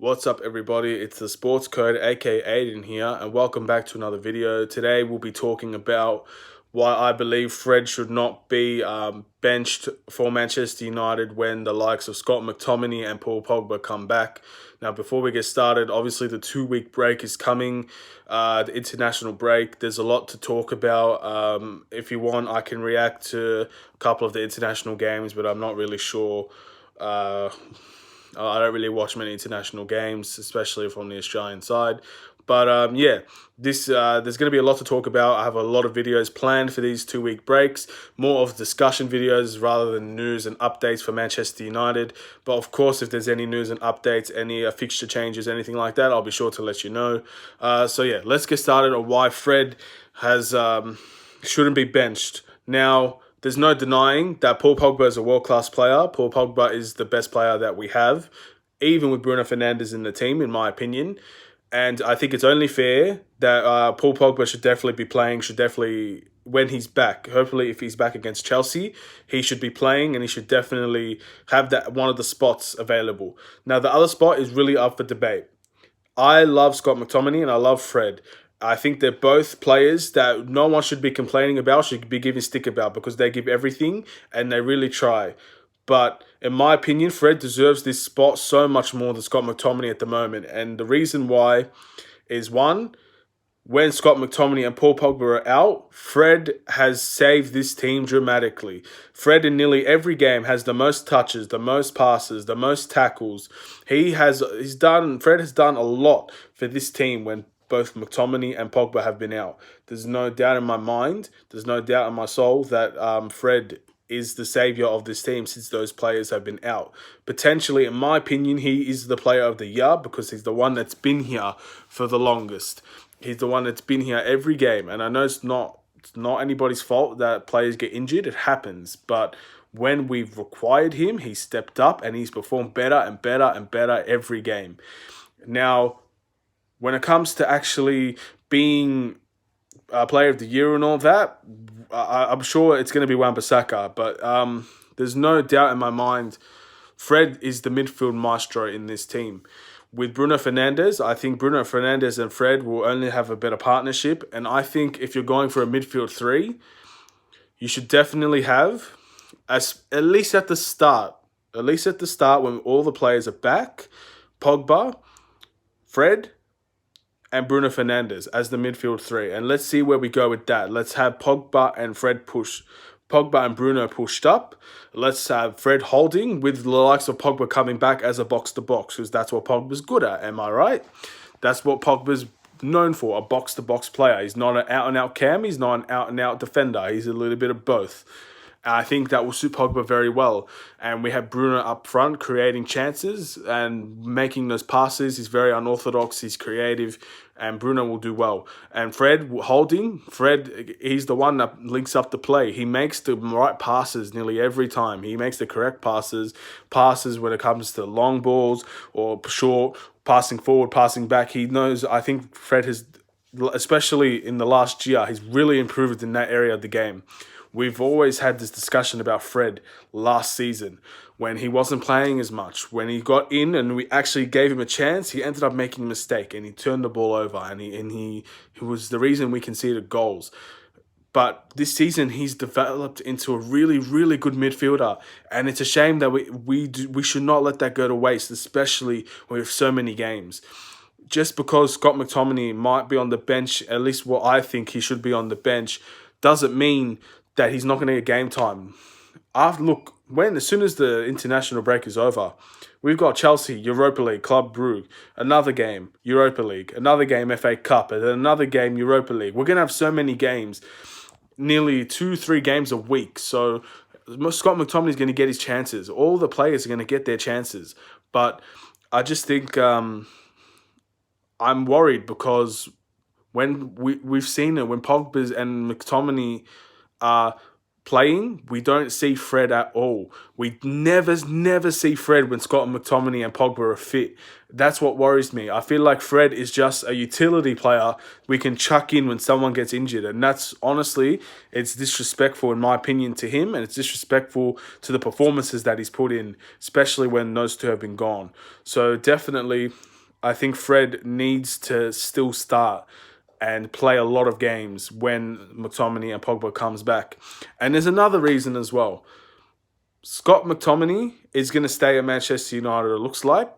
What's up, everybody? It's the Sports Code, aka Aiden here, and welcome back to another video. Today we'll be talking about why I believe Fred should not be benched for Manchester United when the likes of Scott McTominay and Paul Pogba come back. Now, before we get started, obviously the 2-week break is coming, the international break. There's a lot to talk about. If you want, I can react to a couple of the international games, but I'm not really sure. I don't really watch many international games, especially from the Australian side. But yeah, there's going to be a lot to talk about. I have a lot of videos planned for these 2-week breaks, more of discussion videos rather than news and updates for Manchester United. But of course, if there's any news and updates, any fixture changes, anything like that, I'll be sure to let you know. So yeah, let's get started on why Fred has shouldn't be benched. Now, there's no denying that Paul Pogba is a world-class player. Paul Pogba is the best player that we have, even with Bruno Fernandes in the team, in my opinion. And I think it's only fair that Paul Pogba should definitely be playing, when he's back. Hopefully, if he's back against Chelsea, he should be playing and he should definitely have that one of the spots available. Now, the other spot is really up for debate. I love Scott McTominay and I love Fred. I think they're both players that no one should be complaining about, should be giving stick about, because they give everything and they really try. But in my opinion, Fred deserves this spot so much more than Scott McTominay at the moment. And the reason why is, one, when Scott McTominay and Paul Pogba are out, Fred has saved this team dramatically. Fred in nearly every game has the most touches, the most passes, the most tackles. Fred has done a lot for this team when both McTominay and Pogba have been out. There's no doubt in my mind, there's no doubt in my soul that Fred is the saviour of this team since those players have been out. Potentially, in my opinion, he is the player of the year because he's the one that's been here for the longest. He's the one that's been here every game. And I know it's not anybody's fault that players get injured. It happens. But when we've required him, he stepped up and he's performed better and better and better every game. Now, when it comes to actually being player of the year and all that, I'm sure it's going to be Wan-Bissaka. But there's no doubt in my mind, Fred is the midfield maestro in this team. With Bruno Fernandes, I think Bruno Fernandes and Fred will only have a better partnership. And I think if you're going for a midfield three, you should definitely have, at least at the start, when all the players are back, Pogba, Fred, and Bruno Fernandes as the midfield three. And let's see where we go with that. Let's have Pogba and Bruno pushed up. Let's have Fred holding with the likes of Pogba coming back as a box-to-box, because that's what Pogba's good at, am I right? That's what Pogba's known for, a box-to-box player. He's not an out-and-out cam, he's not an out-and-out defender. He's a little bit of both. I think that will suit Pogba very well. And we have Bruno up front creating chances and making those passes. He's very unorthodox, he's creative, and Bruno will do well. And Fred, he's the one that links up the play. He makes the right passes nearly every time. He makes the correct passes when it comes to long balls or short, passing forward, passing back. He knows, I think Fred has, especially in the last year, he's really improved in that area of the game. We've always had this discussion about Fred last season when he wasn't playing as much. When he got in and we actually gave him a chance, he ended up making a mistake and he turned the ball over and he was the reason we conceded goals. But this season, he's developed into a really, really good midfielder. And it's a shame that we should not let that go to waste, especially when we have so many games. Just because Scott McTominay might be on the bench, at least what I think he should be on the bench, doesn't mean that he's not going to get game time. As soon as the international break is over, we've got Chelsea, Europa League, Club Brugge, another game, Europa League, another game, FA Cup, and then another game, Europa League. We're going to have so many games, nearly 2-3 games a week. So Scott McTominay is going to get his chances. All the players are going to get their chances. But I just think I'm worried because when we've seen it, when Pogba and McTominay are playing, we don't see Fred at all. We never see Fred when Scott McTominay and Pogba are fit. That's what worries me. I feel like Fred is just a utility player we can chuck in when someone gets injured. And that's honestly, it's disrespectful in my opinion to him, and it's disrespectful to the performances that he's put in, especially when those two have been gone. So definitely, I think Fred needs to still start and play a lot of games when McTominay and Pogba comes back. And there's another reason as well. Scott McTominay is going to stay at Manchester United, it looks like,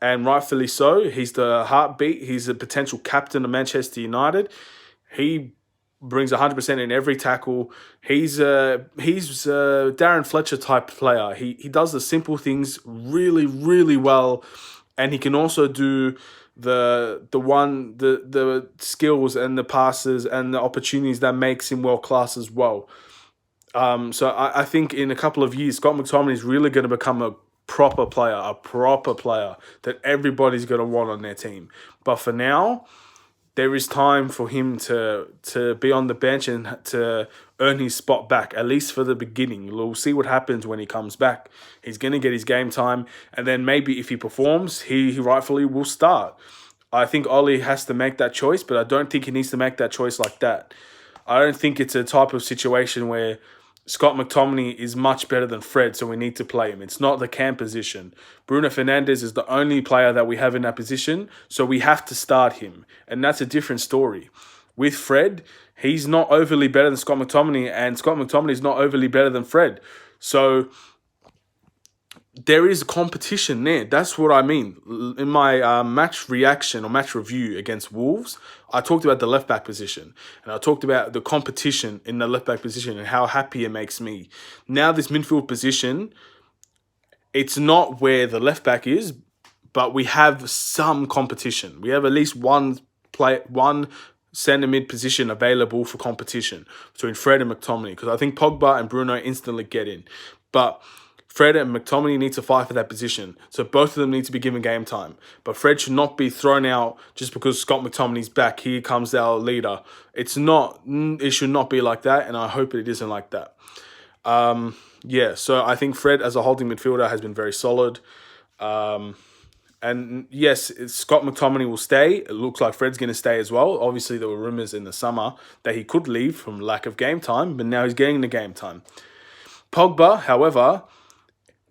and rightfully so. He's the heartbeat. He's a potential captain of Manchester United. He brings 100% in every tackle. He's a Darren Fletcher type player. He does the simple things really well, and he can also do the skills and the passes and the opportunities that makes him world class as well. So I think in a couple of years, Scott McTominay is really going to become a proper player that everybody's going to want on their team. But for now, there is time for him to be on the bench and to earn his spot back, at least for the beginning. We'll see what happens when he comes back. He's going to get his game time, and then maybe if he performs, he rightfully will start. I think Ollie has to make that choice, but I don't think he needs to make that choice like that. I don't think it's a type of situation where Scott McTominay is much better than Fred, so we need to play him. It's not the cam position. Bruno Fernandes is the only player that we have in that position, so we have to start him. And that's a different story. With Fred, he's not overly better than Scott McTominay, and Scott McTominay is not overly better than Fred. So there is competition there. That's what I mean. In my match reaction or match review against Wolves, I talked about the left-back position. And I talked about the competition in the left-back position and how happy it makes me. Now this midfield position, it's not where the left-back is, but we have some competition. We have at least one centre mid position available for competition between Fred and McTominay, because I think Pogba and Bruno instantly get in. But Fred and McTominay need to fight for that position. So both of them need to be given game time. But Fred should not be thrown out just because Scott McTominay's back. Here comes our leader. It should not be like that, and I hope it isn't like that. So I think Fred as a holding midfielder has been very solid. And yes, Scott McTominay will stay. It looks like Fred's going to stay as well. Obviously, there were rumours in the summer that he could leave from lack of game time, but now he's getting the game time. Pogba, however,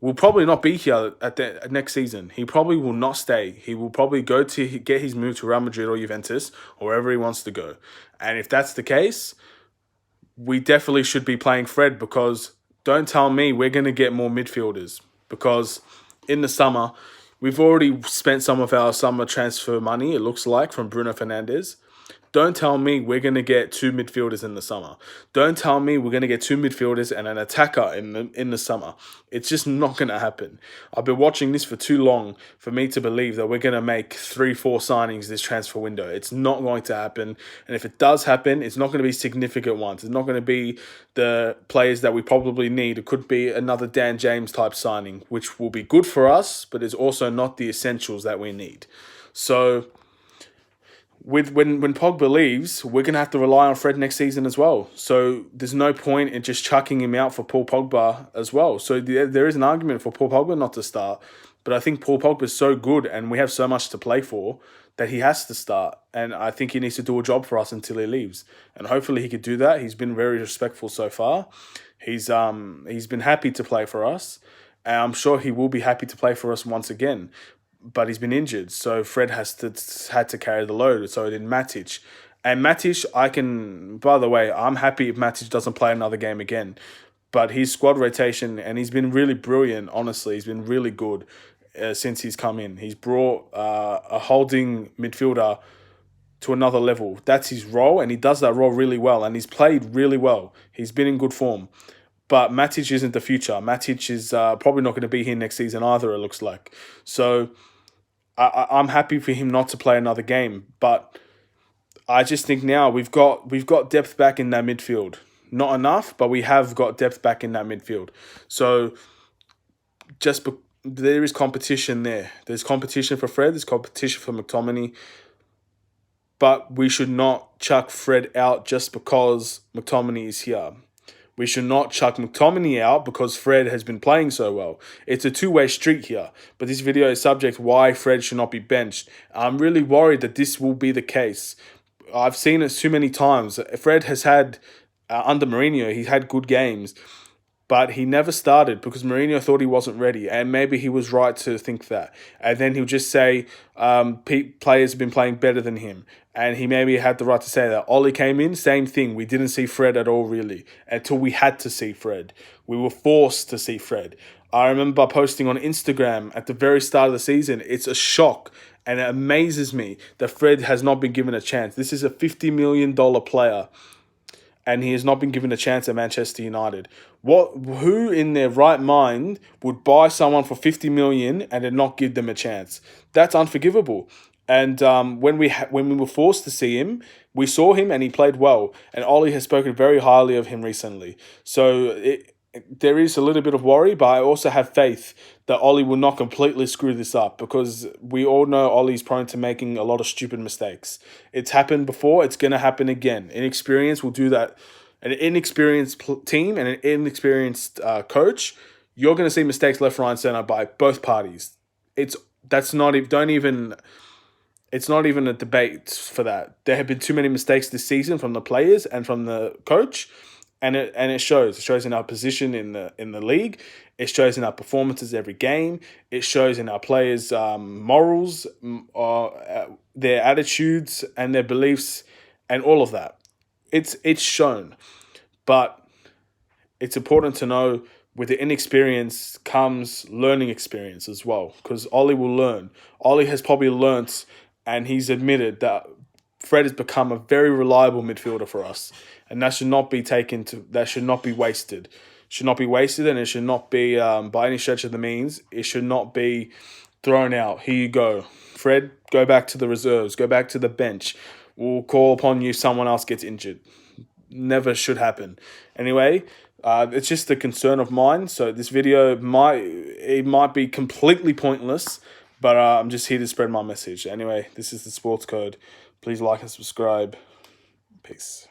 will probably not be here at the next season. He probably will not stay. He will probably go to get his move to Real Madrid or Juventus or wherever he wants to go. And if that's the case, we definitely should be playing Fred, because don't tell me we're going to get more midfielders, because in the summer, we've already spent some of our summer transfer money, it looks like, from Bruno Fernandes. Don't tell me we're going to get two midfielders in the summer. Don't tell me we're going to get two midfielders and an attacker in the summer. It's just not going to happen. I've been watching this for too long for me to believe that we're going to make 3-4 signings this transfer window. It's not going to happen. And if it does happen, it's not going to be significant ones. It's not going to be the players that we probably need. It could be another Dan James type signing, which will be good for us, but is also not the essentials that we need. So when Pogba leaves, we're going to have to rely on Fred next season as well. So there's no point in just chucking him out for Paul Pogba as well. So there is an argument for Paul Pogba not to start. But I think Paul Pogba is so good and we have so much to play for that he has to start. And I think he needs to do a job for us until he leaves. And hopefully he could do that. He's been very respectful so far. He's been happy to play for us. And I'm sure he will be happy to play for us once again. But he's been injured, so Fred had to carry the load. So did Matic. And Matic, by the way, I'm happy if Matic doesn't play another game again. But his squad rotation, and he's been really brilliant, honestly. He's been really good since he's come in. He's brought a holding midfielder to another level. That's his role, and he does that role really well. And he's played really well. He's been in good form. But Matic isn't the future. Matic is probably not going to be here next season either, it looks like. So I'm happy for him not to play another game, but I just think now we've got depth back in that midfield. Not enough, but we have got depth back in that midfield. So there is competition there. There's competition for Fred. There's competition for McTominay. But we should not chuck Fred out just because McTominay is here. We should not chuck McTominay out because Fred has been playing so well. It's a two-way street here, but this video is subject why Fred should not be benched. I'm really worried that this will be the case. I've seen it too many times. Fred has had, under Mourinho, he's had good games, but he never started because Mourinho thought he wasn't ready, and maybe he was right to think that. And then he'll just say players have been playing better than him, and he maybe had the right to say that. Ollie came in, same thing. We didn't see Fred at all, really, until we had to see Fred. We were forced to see Fred. I remember posting on Instagram at the very start of the season, it's a shock, and it amazes me that Fred has not been given a chance. This is a $50 million player, and he has not been given a chance at Manchester United. Who in their right mind would buy someone for 50 million and then not give them a chance? That's unforgivable. And when we were forced to see him, we saw him and he played well. And Ollie has spoken very highly of him recently. So there is a little bit of worry, but I also have faith that Ollie will not completely screw this up, because we all know Ollie's prone to making a lot of stupid mistakes. It's happened before, it's going to happen again. Inexperience will do that. An inexperienced team and an inexperienced coach, you're going to see mistakes left, right, and center by both parties. It's not even a debate for that. There have been too many mistakes this season from the players and from the coach. And it shows. It shows in our position in the league. It shows in our performances every game. It shows in our players' morals, their attitudes, and their beliefs, and all of that. It's shown, but it's important to know with the inexperience comes learning experience as well. Because Ollie will learn. Ollie has probably learnt, and he's admitted that Fred has become a very reliable midfielder for us, and that should not be wasted. Should not be wasted, and it should not be by any stretch of the means. It should not be thrown out. Here you go, Fred. Go back to the reserves. Go back to the bench. We'll call upon you if someone else gets injured. Never should happen. Anyway, it's just a concern of mine. So this video might be completely pointless, but I'm just here to spread my message. Anyway, this is the Sports Code. Please like and subscribe. Peace.